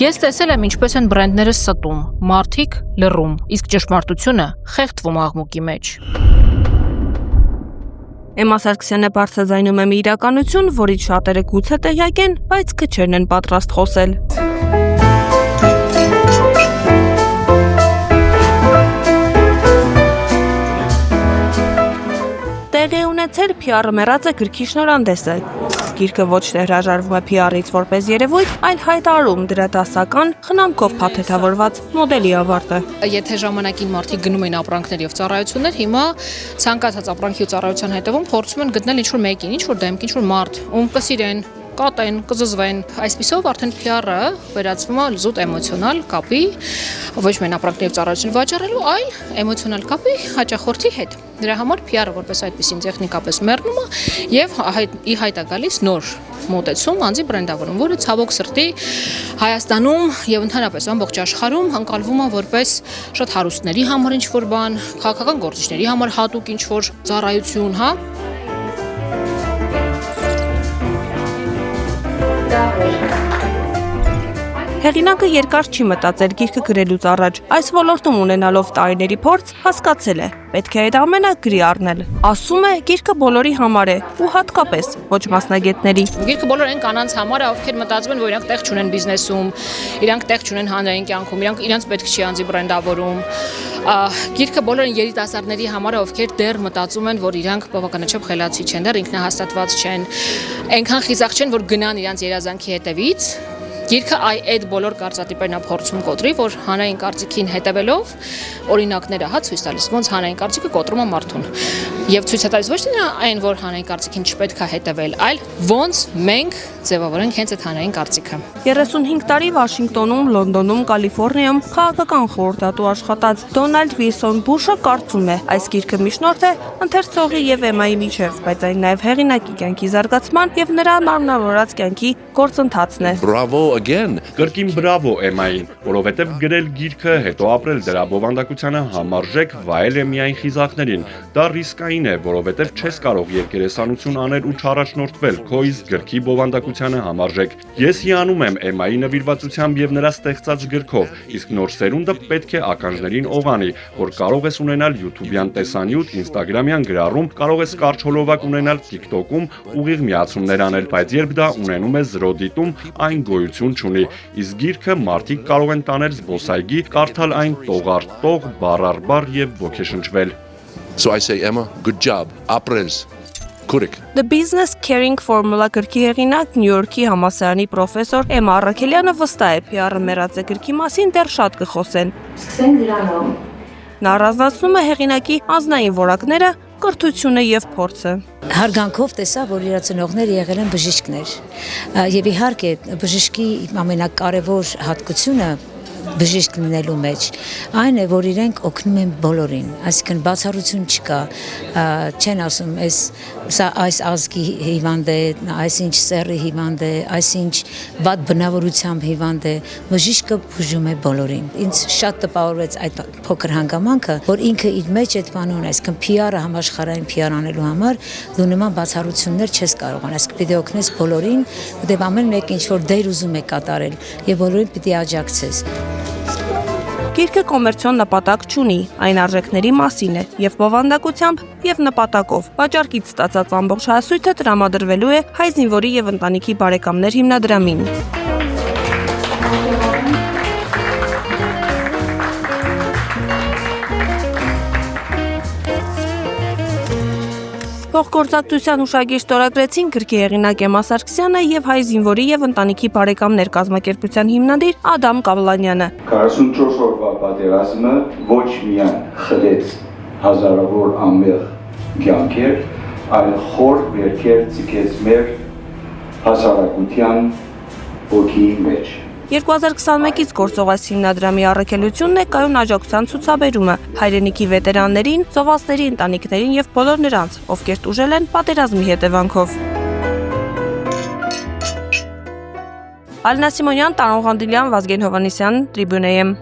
Ես տեսել եմ ինչպես են բրենդները ստում, մարդիկ լռում, իսկ ճշմարտությունը խեղդվում աղմուկի մեջ։ Էմմա Սարգսյանը բարձրաձայնում է մի իրականություն, որից շատերը գուցե տեղյակ են, բայց քչերն են պատրաստ խոսել։ Տեղի ունեցել PR-ը մեռած է գրքի շնորհանդեսը։ Գիրքը ոչ թե հրաժարվում է PR-ից որպես երևույթ, այլ հայտարարում դրա դասական խնամքով փաթեթավորված մոդելի ավարտը։ Եթե ժամանակին մարդիկ գնում էին ապրանքներ եւ ծառայություններ, հիմա ցանկացած ապրանքի ու ծառայության հետևում փորձում են գտնել ինչ-որ մեկին, ինչ-որ դեմք, ինչ-որ մարդ, ում կսիրեն, կատեն, կզզվեն։ Այսպիսով արդեն PR-ը վերածվում է զուտ էմոցիոնալ կապի, ոչ միայն ապրանքների եւ ծառայություն վաճառելու, այլ էմոցիոնալ կապի հաճախորդի հետ։ Դրա համար PR-ը որպես այդպիսին տեխնիկապես մեռնում է եւ ի հայտ է գալիս նոր մոտեցում, անձի բրենդավորում, որը ցավոք սրտի Հայաստանում եւ ընդհանրապես ամբողջ աշխարհում ընկալվում է որպես շատ հարուստների համար ինչ-որ բան, քաղաքական գործիչների համար հատուկ ինչ-որ ծառայություն, հա։ Հեղինակը երկար չի մտածել գիրքը գրելուց առաջ, այս ոլորտում ունենալով տարիների փորձ հասկացել է, պետք է այդ ամենը գրի առնել։ Ասում է, գիրքը բոլորի համար է ու հատկապես ոչ մասնագետների։ Գիրքը բոլոր այն կանանց համար է, ովքեր մտածում են, որ իրանք տեղ չունեն բիզնեսում, իրանք տեղ չունեն հանրային կյանքում, իրանք պետք չի անձի բրենդավորում։ Գիրքը բոլոր երիտասարդների համար է, ովքեր դեռ մտածում են, որ իրանք բավականաչափ խելացի չեն, դեռ ինքնահաստատված չեն, այնքան խիզախ չեն, որ գնան իրանց երազանքի հետևից։ Գիրքը այդ բոլոր կարծատիպերն է փորձում կոտրի, որ հանրային կարծիքին հետևելով օրինակները հա ցույց տալիս, ոնց հանրային կարծիքը կոտրում է մարդուն։ Եվ ցույց է տալիս ոչ թե այն, որ հանրային կարծիքին չպետք է հետևել, այլ ոնց մենք ձևավորենք հենց այդ հանրային կարծիքը։ 35 տարի Վաշինգտոնում, Լոնդոնում, Կալիֆոռնիայում քաղաքական խորհրդատու աշխատած Դոնալդ Վիլսոն Բուշը կարծում է, այս գիրքը միջնորդ է ընթերցողի եւ Էմմայի միջև, բայց այն նաեւ հեղինակի կյանքի զարգացման եւ նրա մարմնավորած կյանքի գործընթացն է։ Bravo again. Կրկին բրավո Էմմային, որովհետև գրել գիրքը, հետո ապրել դրա բովանդակությանը համարժեք վայել է միայն խիզախներին։ Դա ռիսկային է, որովհետև չես կարող երկերեսանություն անել ու չառաջնորդվել քո իսկ գրքի բովանդակությանը համարժեք։ Ես հիանում եմ Էմմայի նվիրվածությամբ եւ նրա ստեղծած գրքով, իսկ նոր սերունդը պետք է ականջներին օղանի, որ կարող ես ունենալ YouTube-յան տեսանյութ, Instagram-յան գրառում, կարող ես կարճ ունենալ TikTok-ում ուղիղ միացումներ անել, բայց երբ դա ունենում է զրո դիտում, այն գոյություն չունի, իսկ գիրքը մարդիկ կարող են տանել զբոսայգի, կարդալ այն տող առ տող, բառ առ բառ եւ ոգեշնչվել։ So I say, Emma, good job. Ապրես։ Կուրիկ։ The Business Caring Formula գրքի հեղինակ Նյու Յորքի համալսարանի պրոֆեսոր Էմմա Առաքելյանը վստահ է, PR-ը մեռած է գրքի մասին դեռ շատ կխոսեն։ Սկսենք դրանով։ Նա առանձնացնում է հեղինակի անձնային որակները, կրթությունը եւ փորձը։ Հարգանքով տեսա, որ իրացնողները եղել են բժիշկներ։ Եվ իհարկե բժշկի ամենակարևոր հատկությունը բժիշկ լինելու մեջ այն է, որ իրենք օգնում են բոլորին, այսինքն բացառություն չկա, չեն ասում այս ազգի հիվանդ է, այսինչ սեռի հիվանդ է, այսինչ վատ բնավորությամբ հիվանդ է, բժիշկը բուժում է բոլորին։ Ինձ շատ տպավորվեց այդ փոքր հանգամանքը, որ ինքը իր մեջ այդ բանը ունի, այսինքն PR-ը համաշխարհային PR անելու համար դու նման բացառություններ չես կարողանալ, այսինքն պիտի օգնես բոլորին, որտեղ ամեն մեկը ինչ որ դեր ուզում է կատարել եւ բոլորին պիտի աջակցես։ Գիրքը կոմերցիոն նպատակ չունի, այն արժեքների մասին է եւ բովանդակությամբ եւ նպատակով։ Վաճառքից ստացած ամբողջ հասույթը տրամադրվելու է հայ զինվորի եւ ընտանիքի բարեկամներ հիմնադրամին։ Փոխգործակցության ուշագիր ստորագրեցին գրքի հեղինակ Էմմա Սարգսյանը եւ հայ զինվորի եւ ընտանիքի բարեկամներ կազմակերպության հիմնադիր Ադամ Կավլանյանը։ 44 օրվա պատերազմը ոչ միայն խլեց հազարավոր անմեղ կյանքեր, այլ խոր վերքեր ցիկեց մեր հասարակության ոգի մեջ։ 2021-ից գործող այս հիմնադրամի առաքելությունն է կայուն աջակցության ցուցաբերումը հայրենիքի վետերաններին, զոհվածների ընտանիքներին եւ բոլոր նրանց, ովքեր տուժել են պատերազմի հետևանքով։ Ալինա Սիմոնյան, Տարոն Ղանդիլյան, Վազգեն Հովհաննիսյան, Տրիբյուն AM։